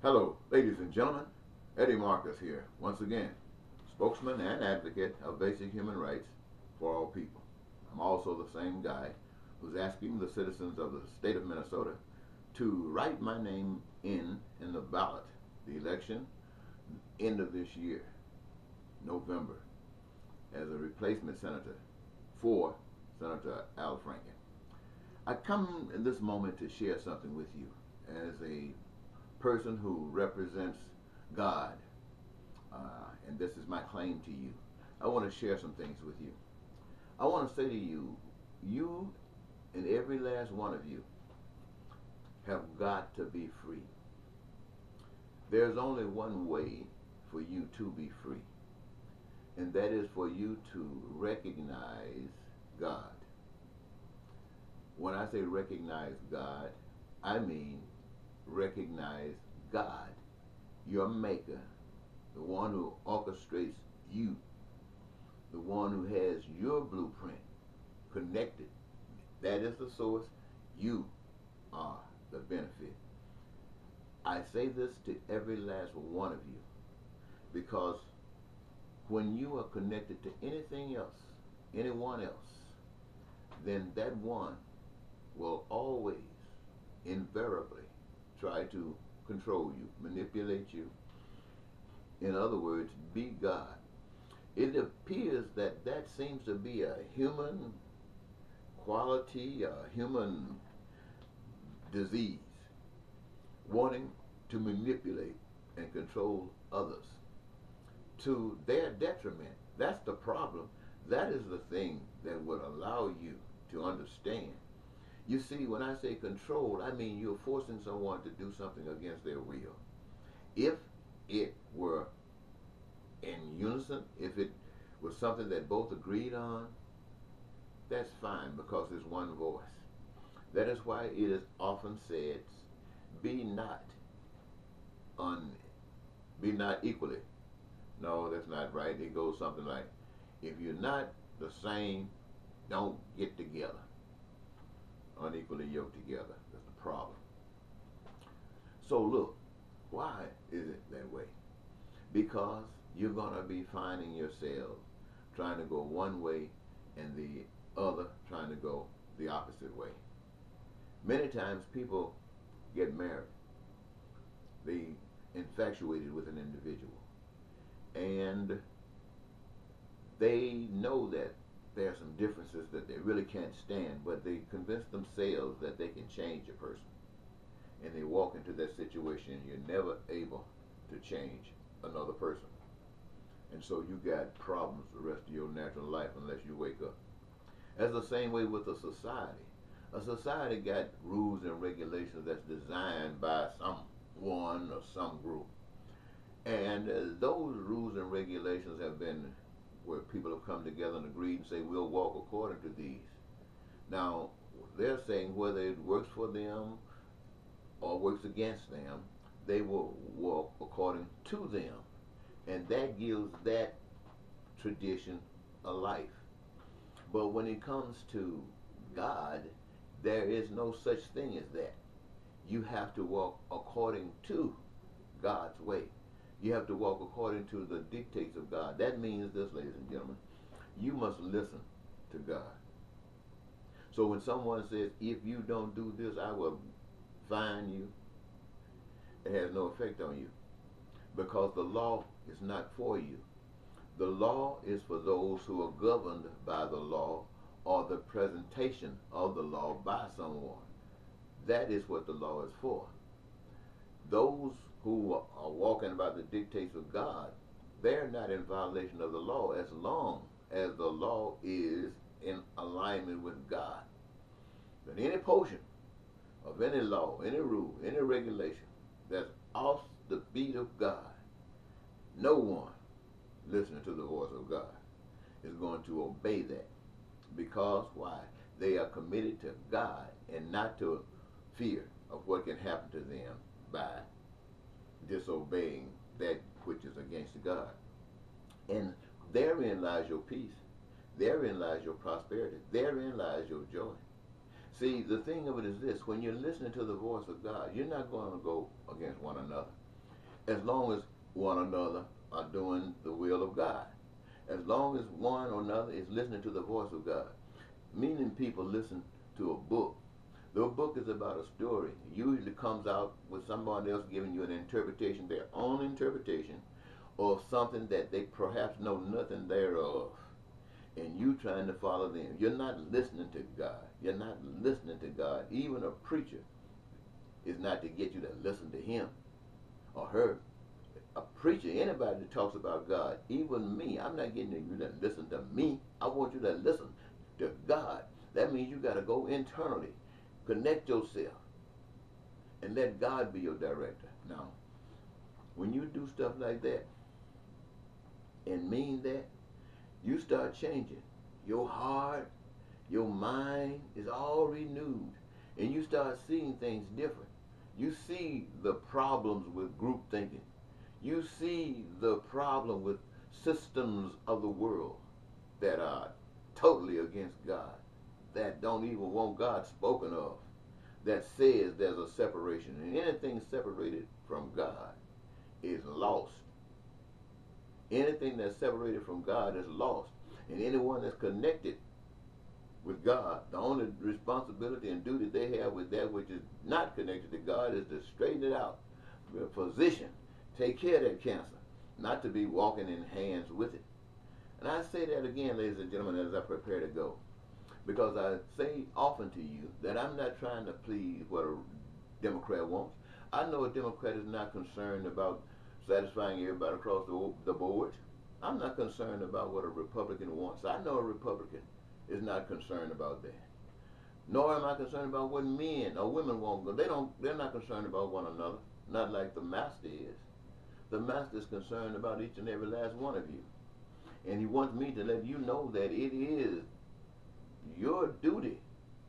Hello, ladies and gentlemen. Eddie Marcus here, once again, spokesman and advocate of basic human rights for all people. I'm also the same guy who's asking the citizens of the state of Minnesota to write my name in the ballot, the election, end of this year, November, as a replacement senator for Senator Al Franken. I come in this moment to share something with you as a person who represents God, and this is my claim to you. I want to share some things with you. I want to say to you, you and every last one of you have got to be free. There's only one way for you to be free, and that is for you to recognize God. When I say recognize God, I mean recognize God, your maker, the one who orchestrates you, the one who has your blueprint connected. That is the source. You are the benefit. I say this to every last one of you because when you are connected to anything else, anyone else, then that one will always, invariably, try to control you, manipulate you. In other words, be God. It appears that that seems to be a human quality, a human disease, wanting to manipulate and control others to their detriment. That's the problem. That is the thing that would allow you to understand. You see, when I say control, I mean you're forcing someone to do something against their will. If it were in unison, if it was something that both agreed on, that's fine because it's one voice. That is why it is often said, be not equally. No, that's not right. It goes something like, if you're not the same, don't get together. Unequally yoked together. That's the problem. So look, why is it that way? Because you're going to be finding yourself trying to go one way and the other trying to go the opposite way. Many times people get married. They infatuated with an individual. And they know that there are some differences that they really can't stand, but they convince themselves that they can change a person. And they walk into that situation and you're never able to change another person. And so you got problems the rest of your natural life unless you wake up. That's the same way with a society. A society got rules and regulations that's designed by someone or some group. And those rules and regulations have been where people have come together and agreed and say, we'll walk according to these. Now, they're saying whether it works for them or works against them, they will walk according to them. And that gives that tradition a life. But when it comes to God, there is no such thing as that. You have to walk according to God's way. You have to walk according to the dictates of God. That means this, ladies and gentlemen, you must listen to God. So when someone says, if you don't do this, I will fine you, it has no effect on you because the law is not for you. The law is for those who are governed by the law or the presentation of the law by someone. That is what the law is for. Those who are walking by the dictates of God, they're not in violation of the law as long as the law is in alignment with God. But any portion of any law, any rule, any regulation that's off the beat of God, no one listening to the voice of God is going to obey that. Because why? They are committed to God and not to fear of what can happen to them by disobeying that which is against God. And therein lies your peace. Therein lies your prosperity. Therein lies your joy. See, the thing of it is this: when you're listening to the voice of God, you're not going to go against one another. as long as one another are doing the will of God. As long as one or another is listening to the voice of God. Meaning people listen to a book. The book is about a story. It usually comes out with someone else giving you an interpretation, their own interpretation, of something that they perhaps know nothing thereof. And you trying to follow them. You're not listening to God. You're not listening to God. Even a preacher is not to get you to listen to him or her. A preacher, anybody that talks about God, even me, I'm not getting you to listen to me. I want you to listen to God. That means you got to go internally, connect yourself, and let God be your director. Now, when you do stuff like that and mean that, you start changing. Your heart, your mind is all renewed, and you start seeing things different. You see the problems with group thinking. You see the problem with systems of the world that are totally against God, that don't even want God spoken of, that says there's a separation. And anything separated from God is lost. Anything that's separated from God is lost. And anyone that's connected with God, the only responsibility and duty they have with that which is not connected to God is to straighten it out, position, take care of that cancer, not to be walking in hands with it. And I say that again, ladies and gentlemen, as I prepare to go, because I say often to you that I'm not trying to please what a Democrat wants. I know a Democrat is not concerned about satisfying everybody across the board. I'm not concerned about what a Republican wants. I know a Republican is not concerned about that. Nor am I concerned about what men or women want. They're not concerned about one another, not like the master is. The master is concerned about each and every last one of you. And he wants me to let you know that it is your duty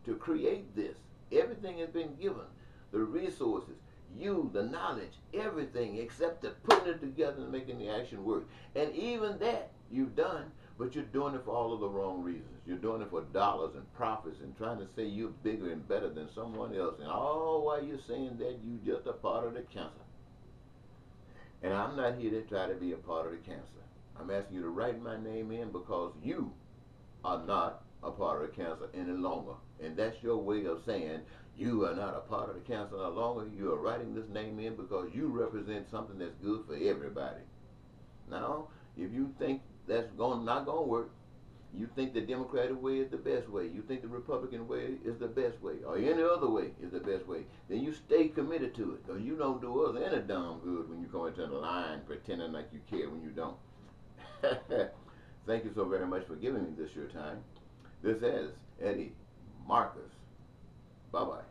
to create this. Everything has been given. The resources, you, the knowledge, everything except to putting it together and making the action work. And even that you've done, but you're doing it for all of the wrong reasons. You're doing it for dollars and profits and trying to say you're bigger and better than someone else. And all while you're saying that, you just a part of the cancer. And I'm not here to try to be a part of the cancer. I'm asking you to write my name in because you are not a part of the cancer any longer. And that's your way of saying you are not a part of the cancer no longer. You are writing this name in because you represent something that's good for everybody. Now, if you think that's not going to work, you think the Democratic way is the best way, you think the Republican way is the best way, or any other way is the best way, then you stay committed to it, because you don't do us any darn good when you come into the line pretending like you care when you don't. Thank you so very much for giving me this your time. This is Eddie Marcus. Bye-bye.